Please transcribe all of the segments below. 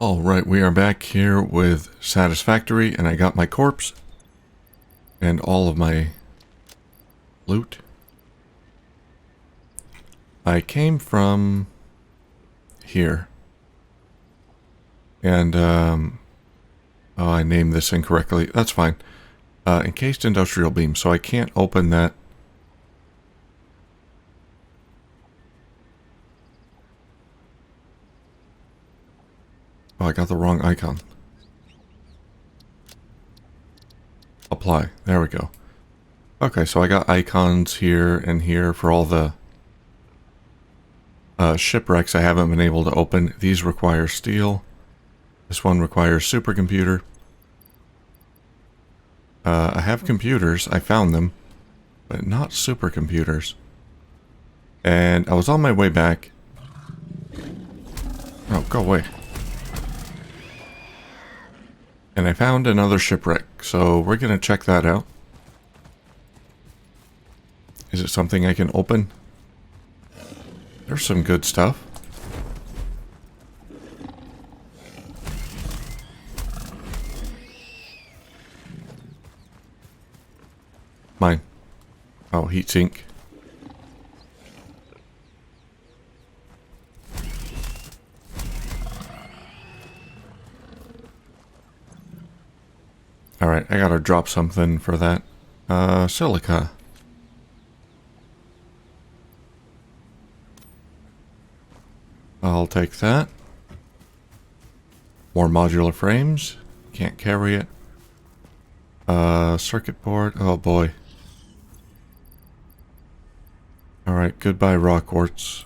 Alright, we are back here with Satisfactory, and I got my corpse and all of my loot. I came from here. And, oh, I named this incorrectly. That's fine. Encased industrial beam, so I can't open that. Oh, I got the wrong icon. Apply. There we go. Okay, so I got icons here and here for all the shipwrecks I haven't been able to open. These require steel. This one requires supercomputer. I have computers. I found them, but not supercomputers. And I was on my way back. Oh, go away. And I found another shipwreck, so we're going to check that out. Is it something I can open? There's some good stuff. Mine. Oh, heatsink. Alright, I gotta drop something for that. Silica. I'll take that. More modular frames. Can't carry it. Circuit board. Oh boy. Alright, goodbye raw quartz.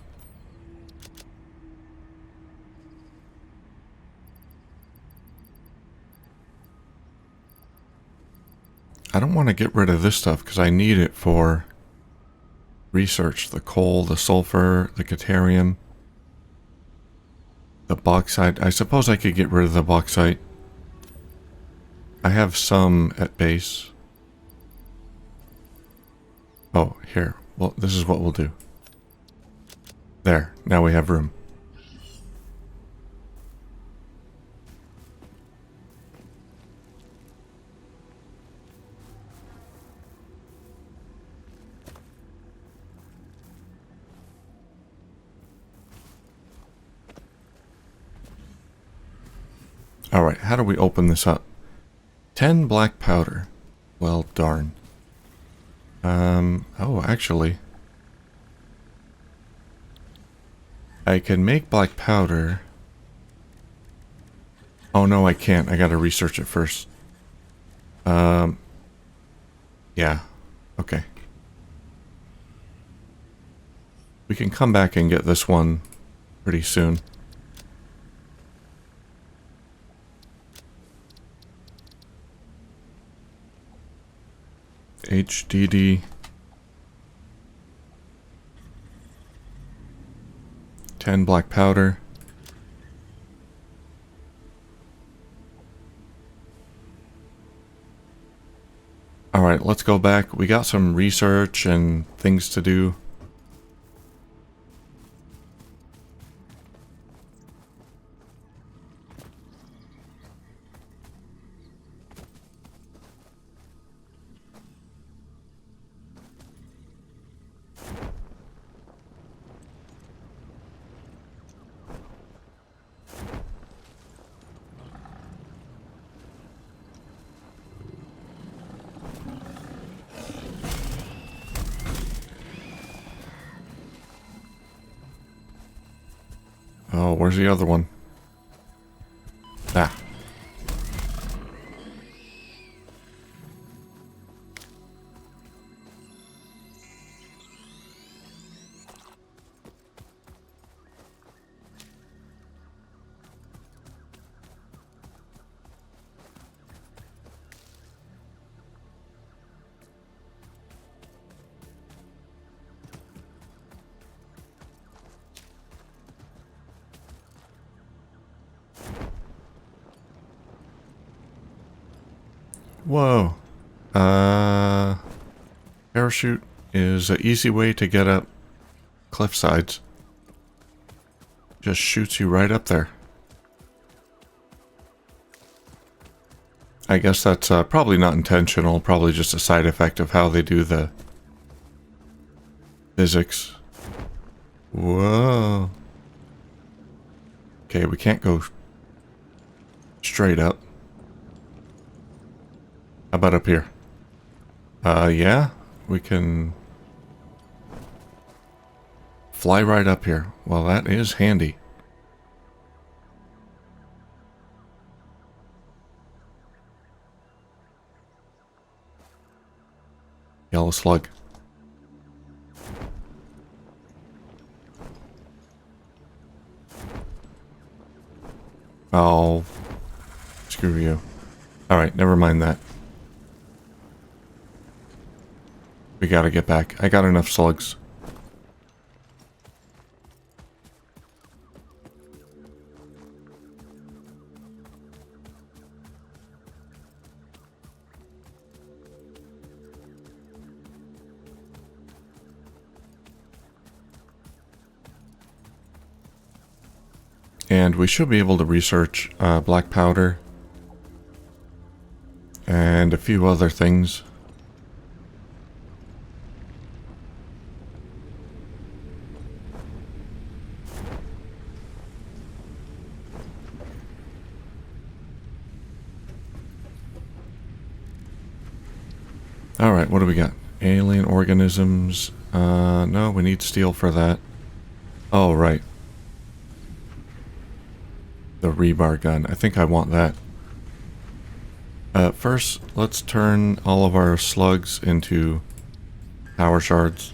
I don't want to get rid of this stuff because I need it for research. The coal, the sulfur, the caterium, the bauxite. I suppose I could get rid of the bauxite. I have some at base. Oh, here. Well, this is what we'll do. There. Now we have room. Alright, how do we open this up? 10 black powder. Well, darn. Oh, actually. I can make black powder. Oh, no, I can't. I gotta research it first. Yeah. Okay. We can come back and get this one pretty soon. HDD. 10 black powder. Alright, let's go back. We got some research and things to do. Oh, where's the other one? Ah. Whoa. Parachute is an easy way to get up cliff sides. Just shoots you right up there. I guess that's probably not intentional, probably just a side effect of how they do the physics. Whoa. Okay, we can't go straight up. How about up here? Yeah, we can fly right up here. Well, that is handy. Yellow slug. Oh, screw you. Alright, never mind that. We gotta get back. I got enough slugs. And we should be able to research black powder and a few other things. Alright, what do we got? Alien organisms. No, we need steel for that. Oh, right. The rebar gun. I think I want that. First, let's turn all of our slugs into power shards.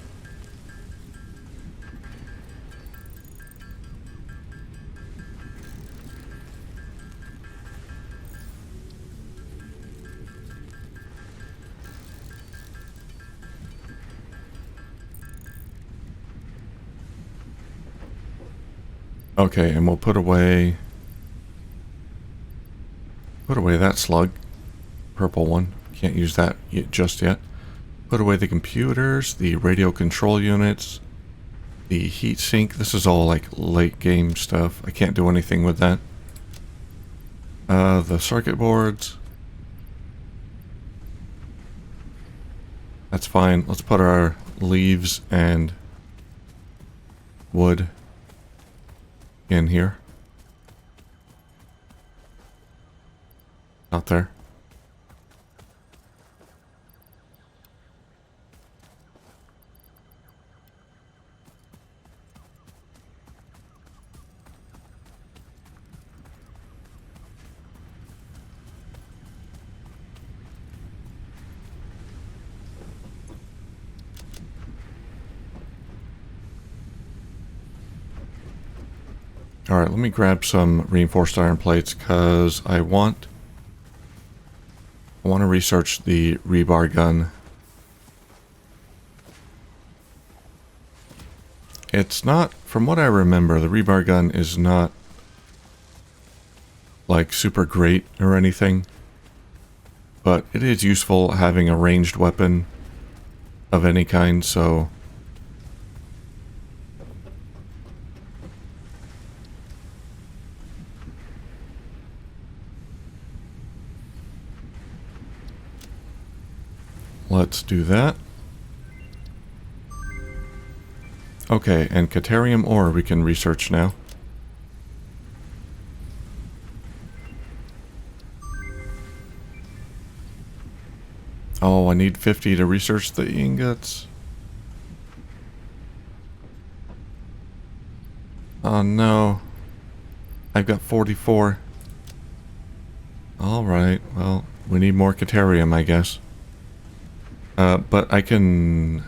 Okay, and we'll put away that slug. Purple one. Can't use that just yet. Put away the computers, the radio control units, the heat sink. This is all like late game stuff. I can't do anything with that. The circuit boards. That's fine. Let's put our leaves and wood in here. Not there. Alright, let me grab some reinforced iron plates because I want to research the rebar gun. It's not, from what I remember, the rebar gun is not like super great or anything, but it is useful having a ranged weapon of any kind, so let's do that. Okay, and Caterium ore we can research now. Oh, I need 50 to research the ingots. Oh no. I've got 44. Alright, well, we need more Caterium, I guess. But I can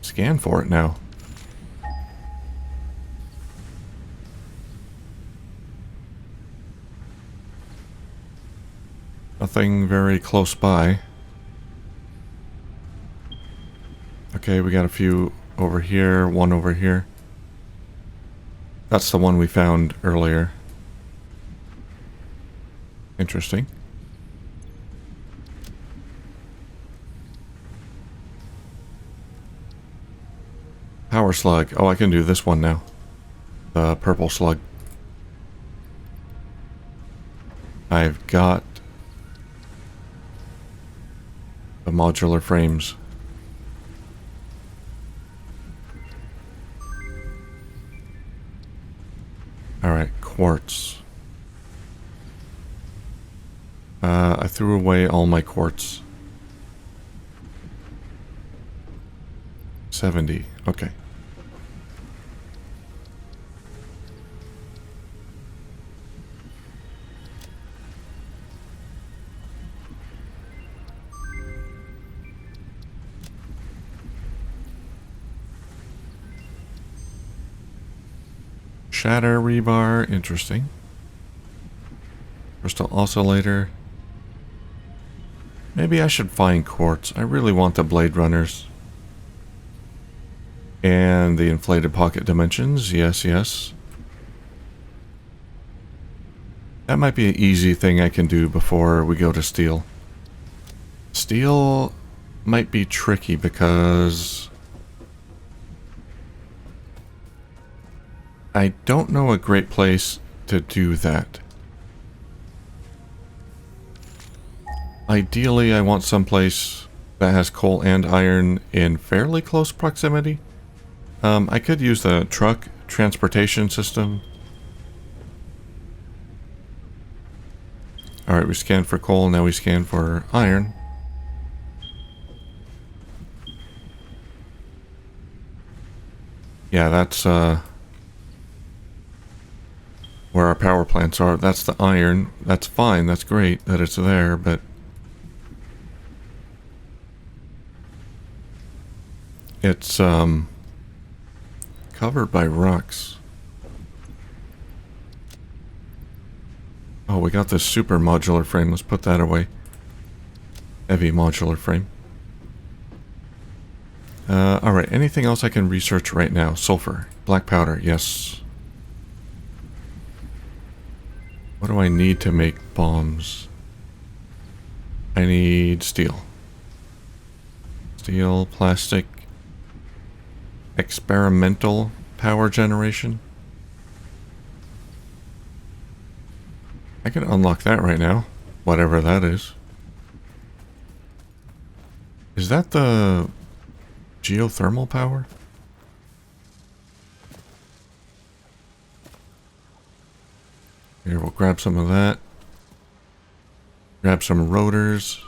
scan for it now. Nothing very close by. Okay, we got a few over here, one over here. That's the one we found earlier. Interesting. Power slug. Oh, I can do this one now. The purple slug. I've got modular frames. Alright, quartz. I threw away all my quartz. 70, okay. Shatter rebar, interesting. Crystal oscillator. Maybe I should find quartz. I really want the blade runners. And the inflated pocket dimensions, yes, yes. That might be an easy thing I can do before we go to steel. Steel might be tricky because I don't know a great place to do that. Ideally, I want someplace that has coal and iron in fairly close proximity. I could use the truck transportation system. Alright, we scanned for coal, now we scan for iron. Yeah, that's where our power plants are. That's the iron. That's fine, that's great that it's there, but it's covered by rocks. Oh, we got this super modular frame. Let's put that away. Heavy modular frame. Alright, anything else I can research right now? Sulfur. Black powder, yes. What do I need to make bombs? I need steel. Steel, plastic. Experimental power generation. I can unlock that right now, whatever that is. Is that the geothermal power? Here, we'll grab some of that. Grab some rotors.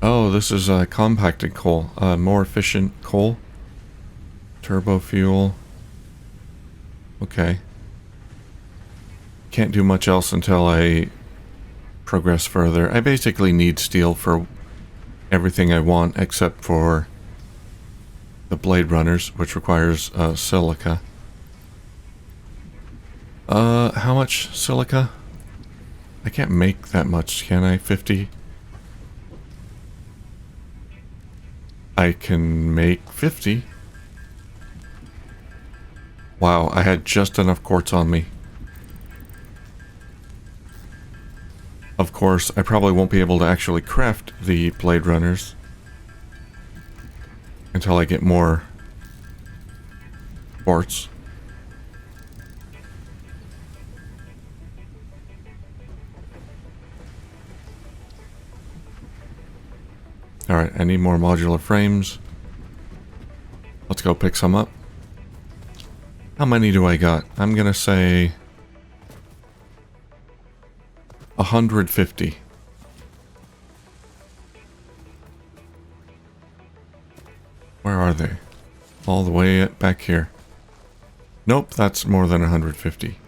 Oh, this is compacted coal. More efficient coal. Turbo fuel. Okay. Can't do much else until I progress further. I basically need steel for everything I want except for the blade runners, which requires silica. How much silica? I can't make that much, can I? 50? I can make 50. Wow, I had just enough quartz on me. Of course, I probably won't be able to actually craft the blade runners until I get more quartz. Alright, I need more modular frames. Let's go pick some up. How many do I got? I'm gonna say 150. Where are they? All the way back here. Nope, that's more than 150.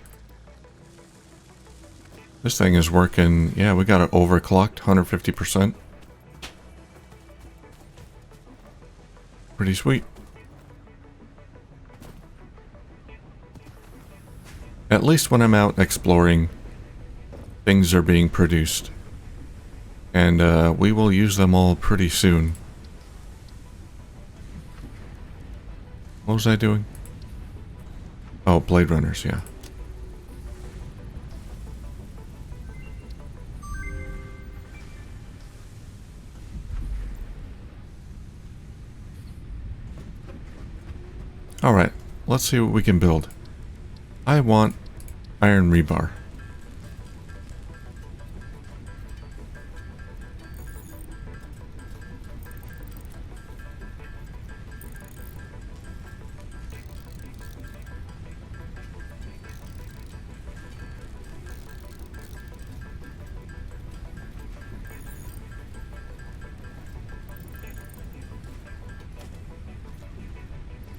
This thing is working. Yeah, we got it overclocked, 150%. Pretty sweet. At least when I'm out exploring, things are being produced. And we will use them all pretty soon. What was I doing? Oh, Blade Runners, yeah. Alright, let's see what we can build. I want iron rebar.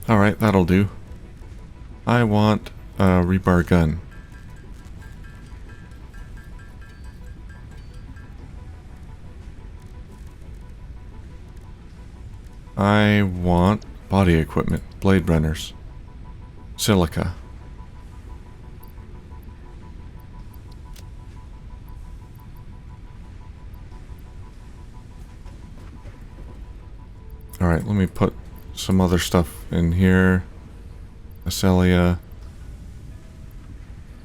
Alright, that'll do. I want a rebar gun. I want body equipment, blade runners, silica. Alright, let me put some other stuff in here. Acelia.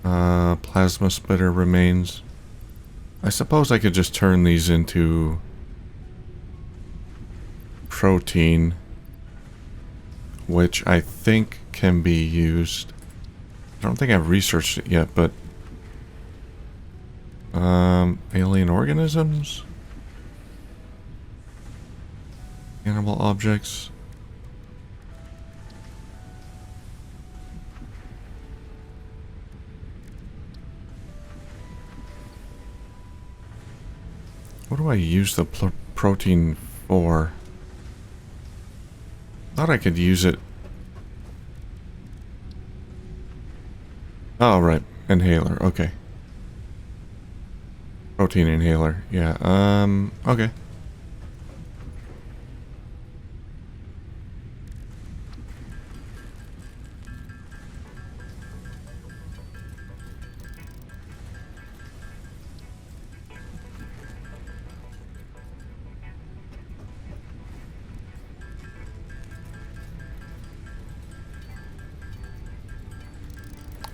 Plasma splitter remains. I suppose I could just turn these into protein, which I think can be used. I don't think I've researched it yet, but alien organisms? Animal objects? What do I use the protein for? Thought I could use it. Oh, right. Inhaler. Okay. Protein inhaler. Yeah. Okay.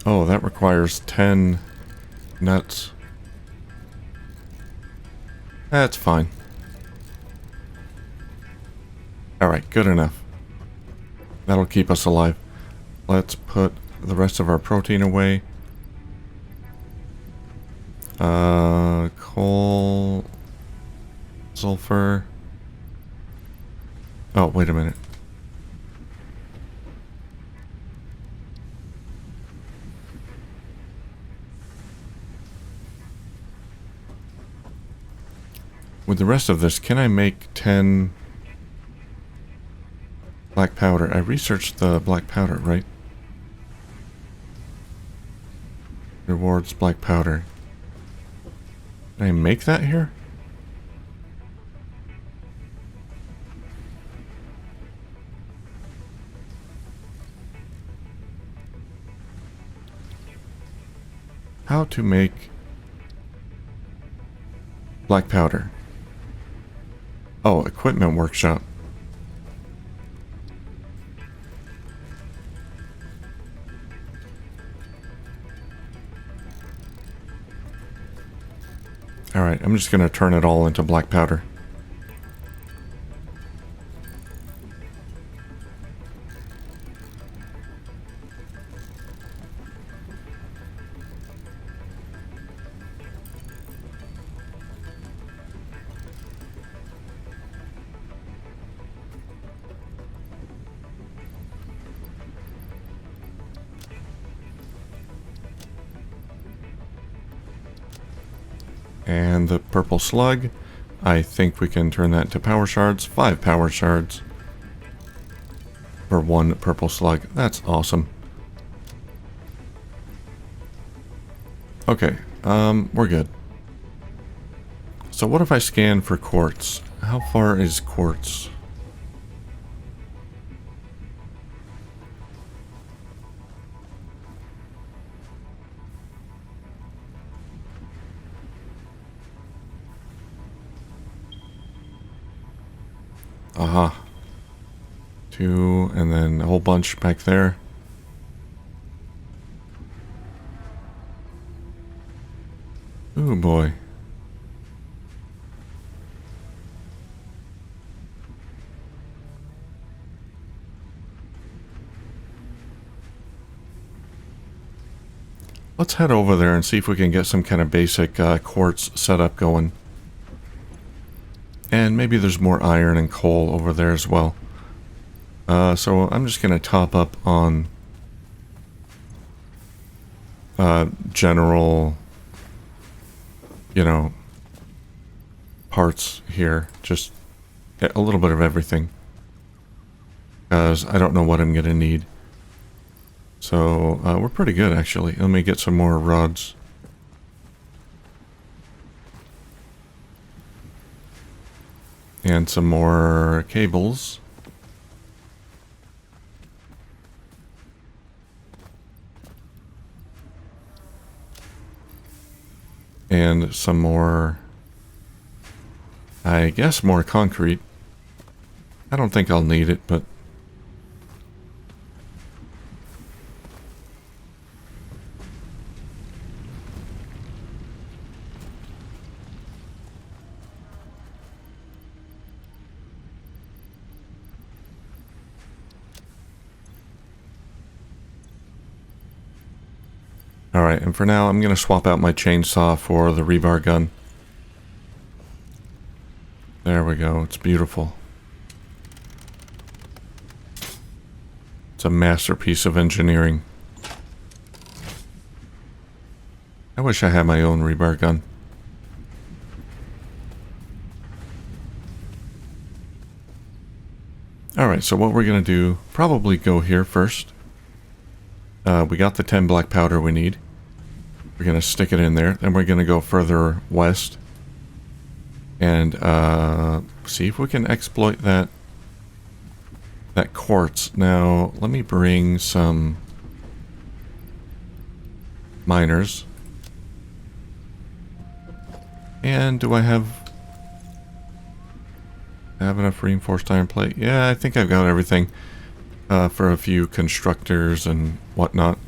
Oh, that requires 10 nuts. That's fine. Alright, good enough. That'll keep us alive. Let's put the rest of our protein away. Coal... Sulfur... Oh, wait a minute. With the rest of this, can I make 10 black powder? I researched the black powder, right? Rewards black powder. Can I make that here? How to make black powder. Oh, equipment workshop. Alright, I'm just gonna turn it all into black powder. And the purple slug, I think we can turn that into power shards. 5 power shards for 1 purple slug. That's awesome. Okay, we're good. So what if I scan for quartz? How far is quartz? Aha. 2, and then a whole bunch back there. Ooh, boy. Let's head over there and see if we can get some kind of basic quartz setup going. And maybe there's more iron and coal over there as well. So I'm just going to top up on general, you know, parts here. Just a little bit of everything. Because I don't know what I'm going to need. So we're pretty good, actually. Let me get some more rods. And some more cables. And some more, I guess, more concrete. I don't think I'll need it, but alright, and for now I'm going to swap out my chainsaw for the rebar gun. There we go, it's beautiful. It's a masterpiece of engineering. I wish I had my own rebar gun. Alright, so what we're going to do, probably go here first. We got the 10 black powder we need. We're going to stick it in there. Then we're going to go further west. And see if we can exploit that quartz. Now, let me bring some miners. And do I have enough reinforced iron plate? Yeah, I think I've got everything for a few constructors and whatnot.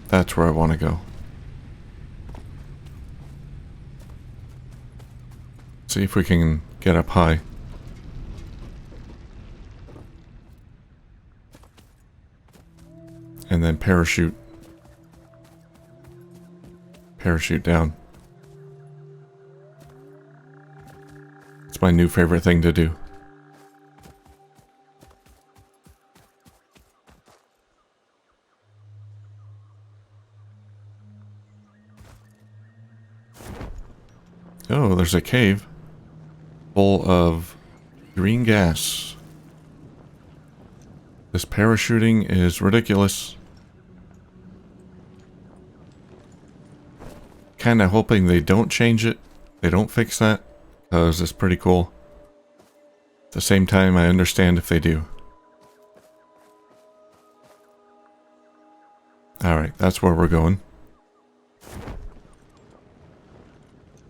That's where I want to go. See if we can get up high. And then parachute. Parachute down. It's my new favorite thing to do. Oh, there's a cave full of green gas. This parachuting is ridiculous. Kinda hoping they don't change it. They don't fix that. Because it's pretty cool. At the same time, I understand if they do. Alright, that's where we're going.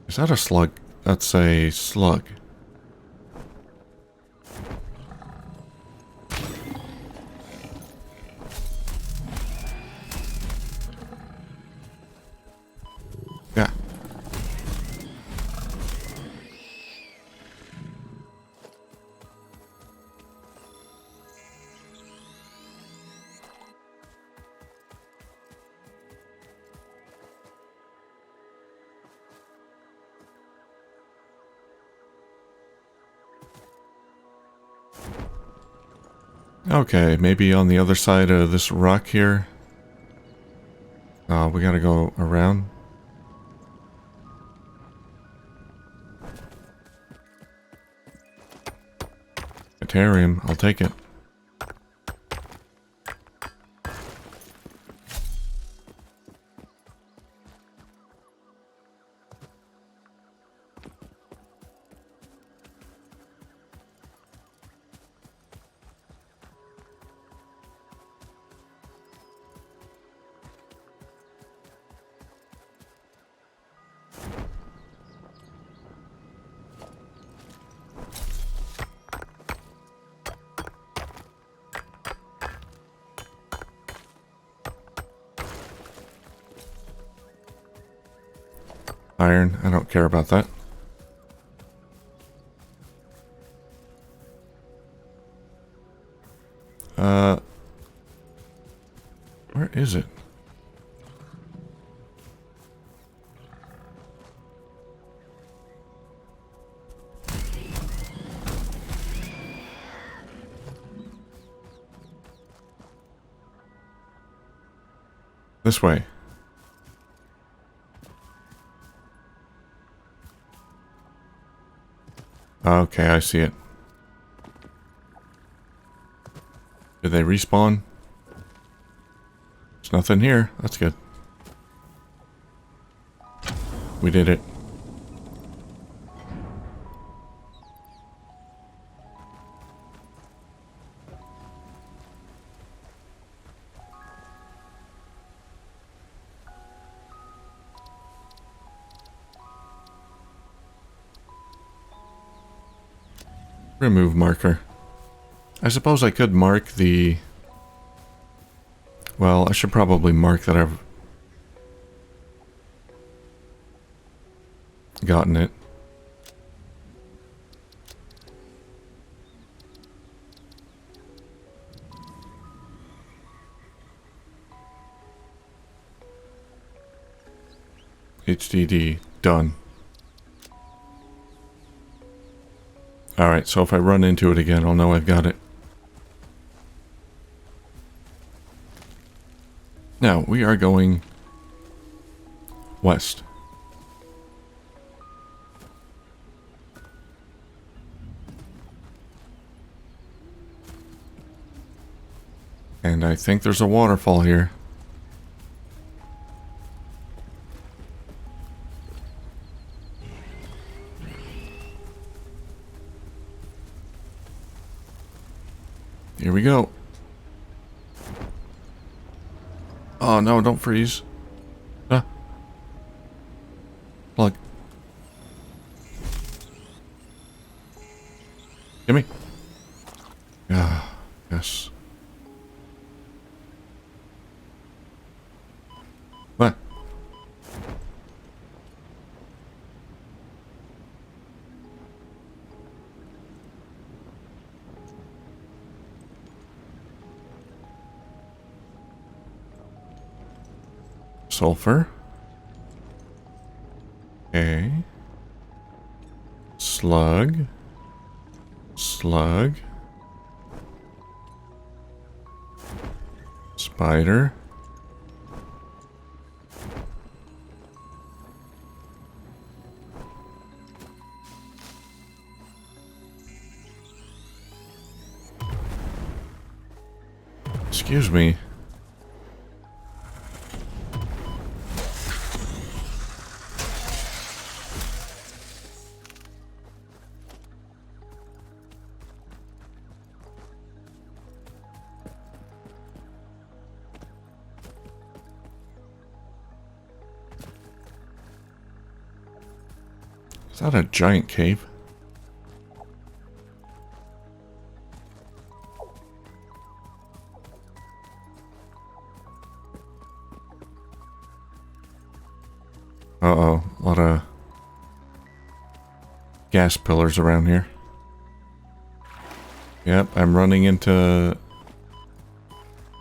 Is that a slug? That's a slug. Yeah. Okay, maybe on the other side of this rock here. We gotta go around. Atarium, I'll take it. iron. I don't care about that. Where is it? This way. Okay, I see it. Did they respawn? There's nothing here. That's good. We did it. Remove marker. I suppose I could mark the... Well, I should probably mark that I've gotten it. HDD. Done. Alright, so if I run into it again, I'll know I've got it. Now, we are going west. And I think there's a waterfall here. Here we go. Oh no, don't freeze. Ah. Plug. Gimme. Ah, yes. What? Sulfur. Okay. Slug. Slug. Spider. Excuse me. Is that a giant cave? Uh-oh, a lot of gas pillars around here. Yep, I'm running into...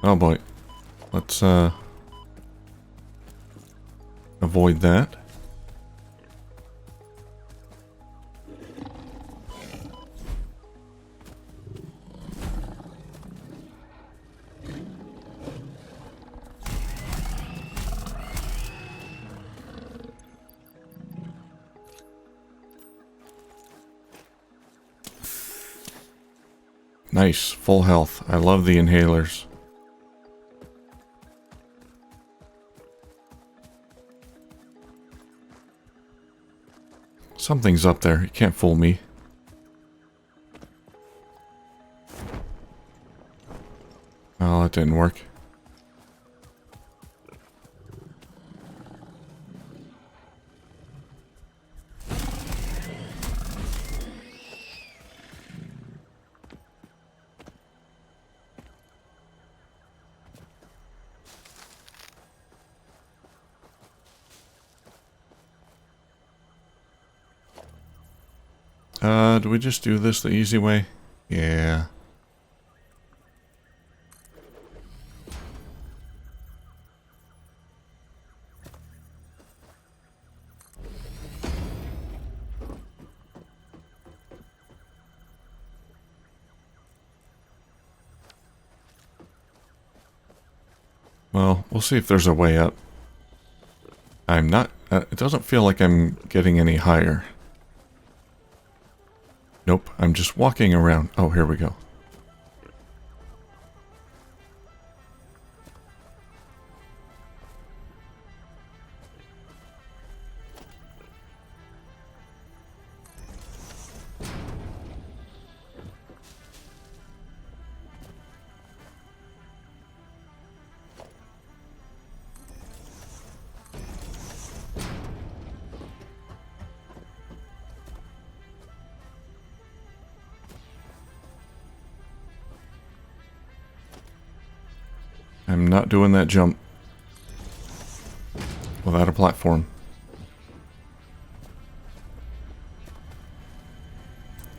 Oh boy. Let's avoid that. Nice, full health. I love the inhalers. Something's up there. You can't fool me. Oh, that didn't work. Do we just do this the easy way? Yeah. Well, we'll see if there's a way up. I'm not... it doesn't feel like I'm getting any higher. Nope, I'm just walking around. Oh, here we go. I'm not doing that jump without a platform.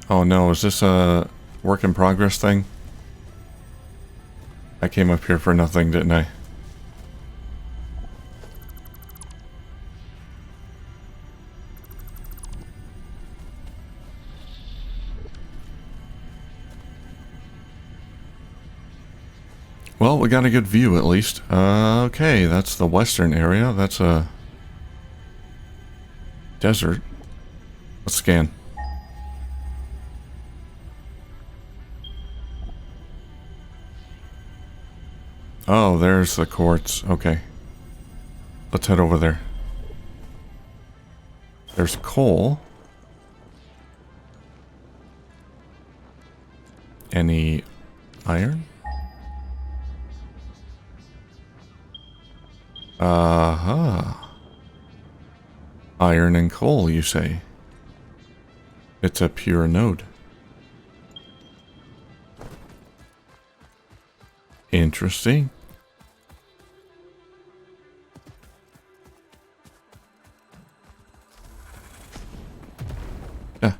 Oh no, is this a work in progress thing? I came up here for nothing, didn't I? Well, we got a good view at least. Okay, that's the western area. That's a desert. Let's scan. Oh, there's the quartz. Okay. Let's head over there. There's coal. Any iron? Uh-huh. Iron and coal, you say? It's a pure node. Interesting. Yeah.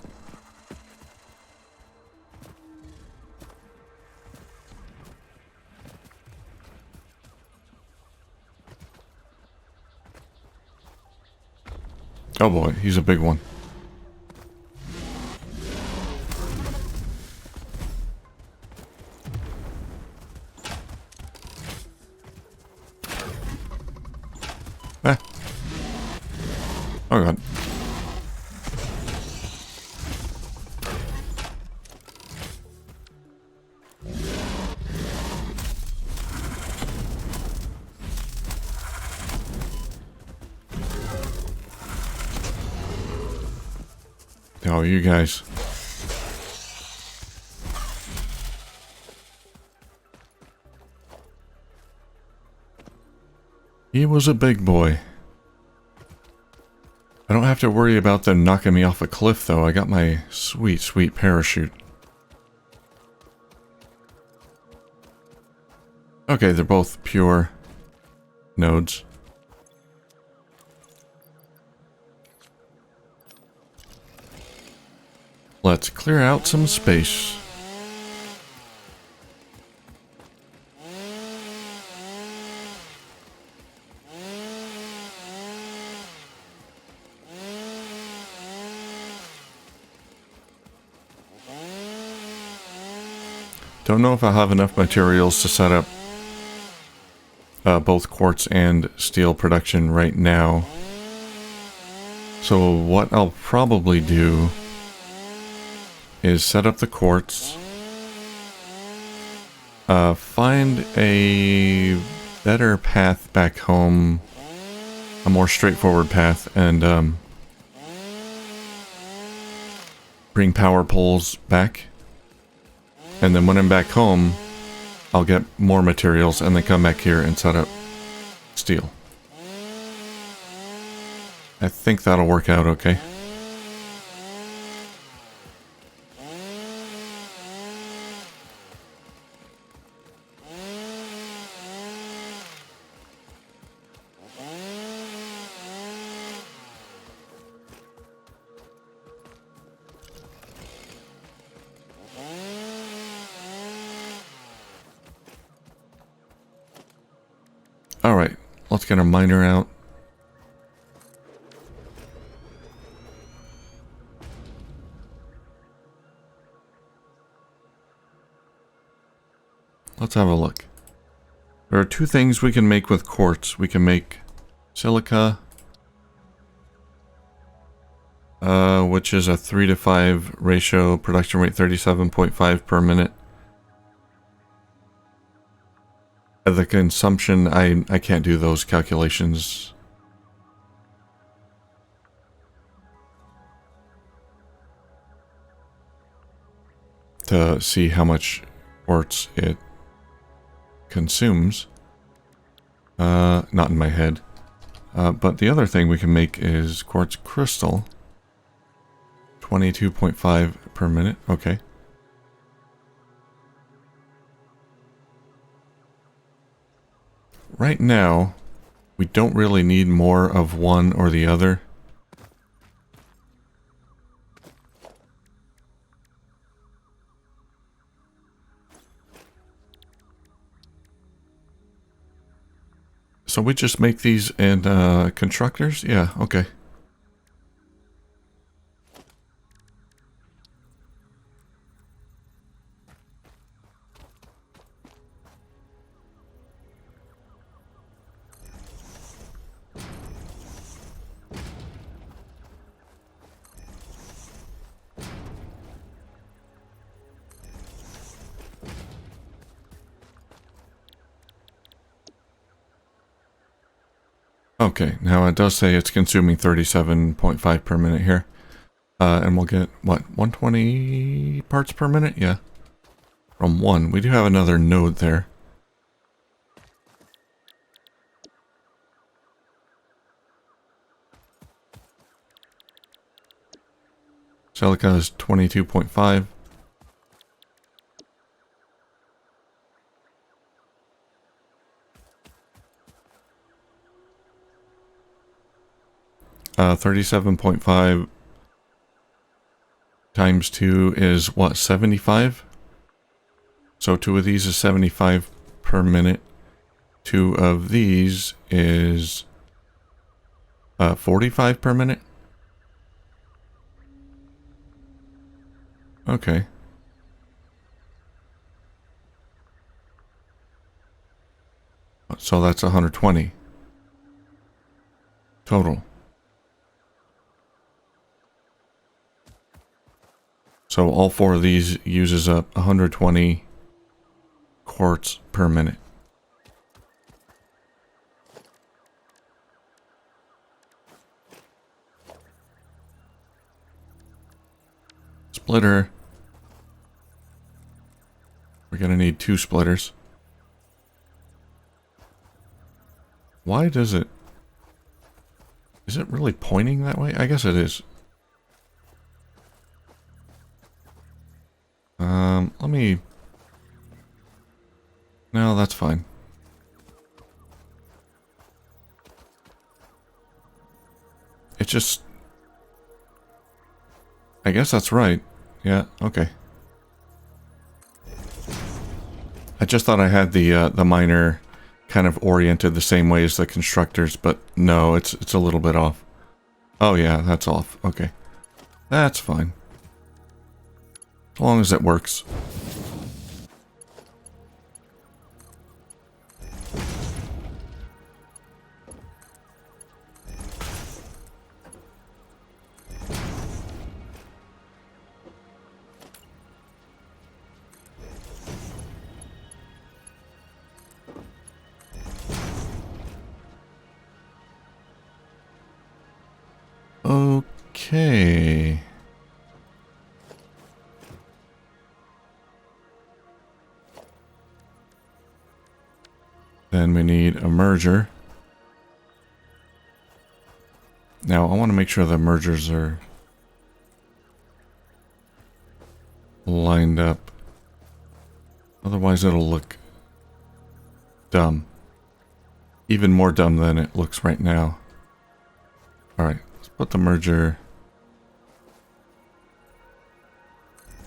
Oh boy, he's a big one. Ah. Oh god. Oh, you guys. He was a big boy. I don't have to worry about them knocking me off a cliff, though. I got my sweet, sweet parachute. Okay, they're both pure nodes. Let's clear out some space. Don't know if I have enough materials to set up both quartz and steel production right now. So what I'll probably do is set up the quartz, find a better path back home, a more straightforward path, and bring power poles back. And then when I'm back home, I'll get more materials and then come back here and set up steel. I think that'll work out okay. Alright, let's get our miner out. Let's have a look. There are two things we can make with quartz. We can make silica, which is a 3:5 ratio, production rate 37.5 per minute. The consumption, I can't do those calculations. To see how much quartz it consumes. Not in my head. But the other thing we can make is quartz crystal. 22.5 per minute. Okay. Right now, we don't really need more of one or the other. So we just make these in constructors? Yeah, okay. Okay, now it does say it's consuming 37.5 per minute here. And we'll get, what, 120 parts per minute? Yeah. From one. We do have another node there. Silica is 22.5. Uh, 37.5 times 2 is what, 75? So 2 of these is 75 per minute. 2 of these is 45 per minute. Okay. So that's 120 total. So all 4 of these uses up 120 quartz per minute. Splitter. We're gonna need 2 splitters. Why does it... Is it really pointing that way? I guess it is. Let me... No, that's fine. It just... I guess that's right. Yeah, okay. I just thought I had the miner kind of oriented the same way as the constructors, but no, it's a little bit off. Oh yeah, that's off. Okay. That's fine. As long as it works. Okay. Then we need a merger. Now, I want to make sure the mergers are lined up. Otherwise, it'll look dumb. Even more dumb than it looks right now. Alright, let's put the merger...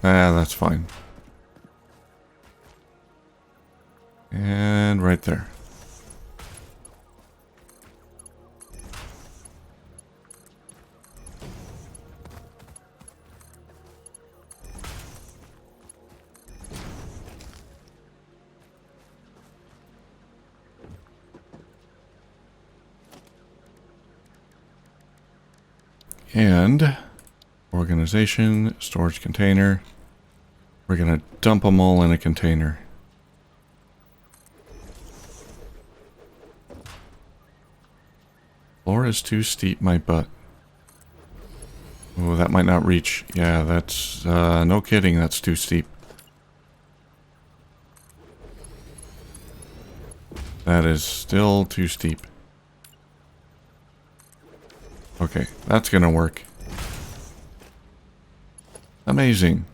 Ah, that's fine. And right there. And organization, storage container. We're going to dump them all in a container. Floor is too steep, my butt. Oh, that might not reach. Yeah, that's, no kidding, that's too steep. That is still too steep. Okay, that's gonna work. Amazing.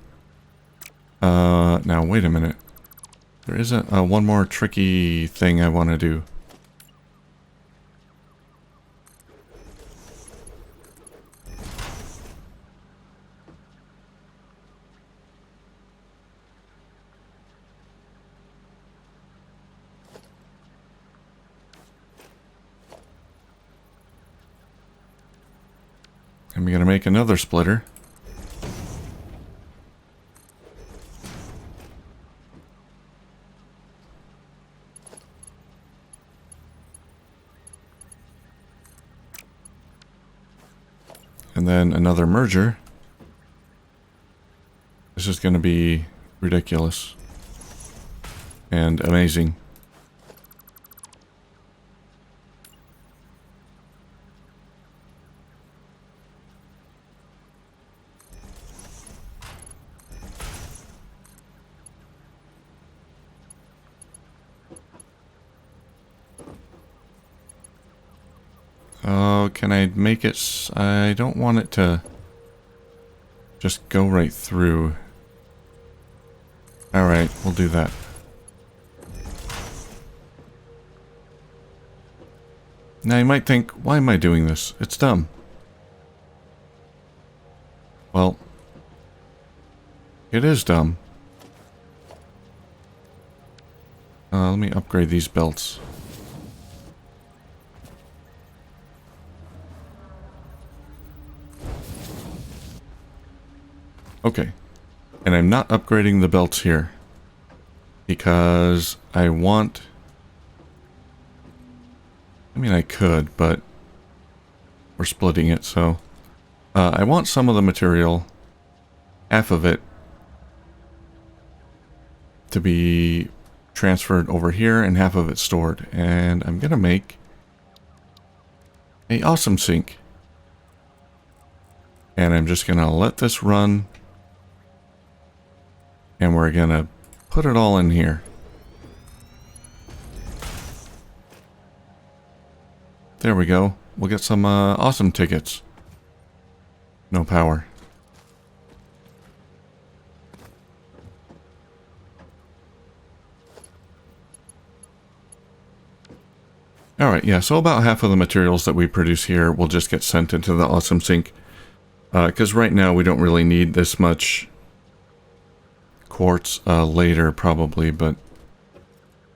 Now wait a minute. There is one more tricky thing I want to do. I'm gonna make another splitter. And then another merger. This is gonna be ridiculous. And amazing. Oh, can I make it? I don't want it to just go right through. Alright, we'll do that. Now you might think, why am I doing this? It's dumb. Well, it is dumb. Let me upgrade these belts. Okay, and I'm not upgrading the belts here because I want, I mean I could, but we're splitting it, so I want some of the material, half of it, to be transferred over here and half of it stored, and I'm gonna make a awesome sink, and I'm just gonna let this run. And we're gonna put it all in here. There we go. We'll get some awesome tickets. No power. Alright, yeah, so about half of the materials that we produce here will just get sent into the awesome sink. Because right now we don't really need this much quartz later probably, but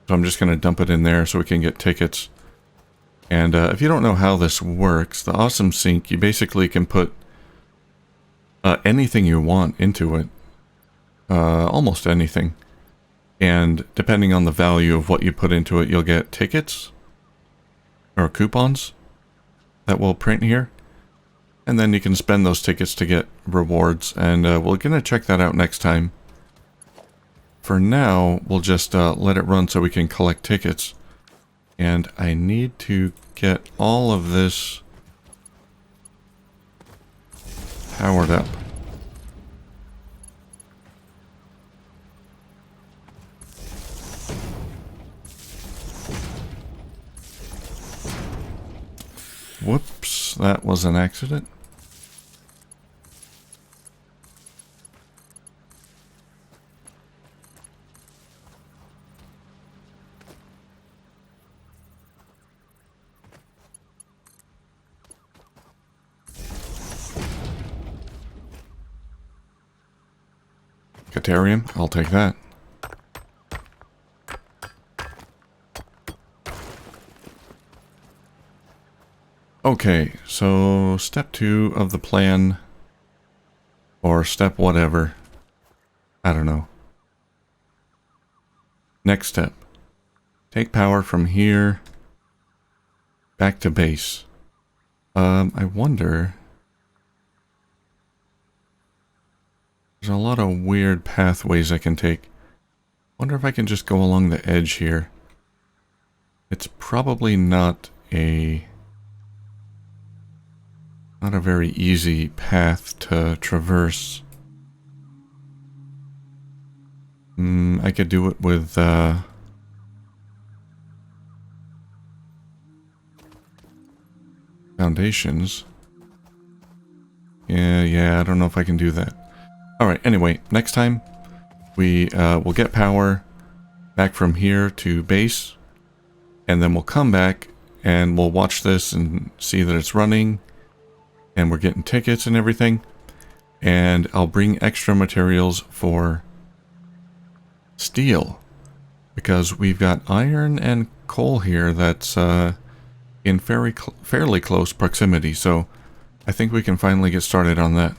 so I'm just going to dump it in there so we can get tickets. And if you don't know how this works, the awesome sink, you basically can put anything you want into it, almost anything, and depending on the value of what you put into it, you'll get tickets or coupons that will print here, and then you can spend those tickets to get rewards, and we're going to check that out next time. For now, we'll just let it run so we can collect tickets. And I need to get all of this powered up. Whoops, that was an accident. Catarium, I'll take that. Okay, so step 2 of the plan, or step whatever, I don't know. Next step, take power from here back to base. I wonder, There's a lot of weird pathways I can take. Wonder if I can just go along the edge here. It's probably not a very easy path to traverse. I could do it with foundations. Yeah, I don't know if I can do that. Alright, anyway, next time we will get power back from here to base, and then we'll come back and we'll watch this and see that it's running and we're getting tickets and everything, and I'll bring extra materials for steel because we've got iron and coal here that's in fairly close proximity, so I think we can finally get started on that.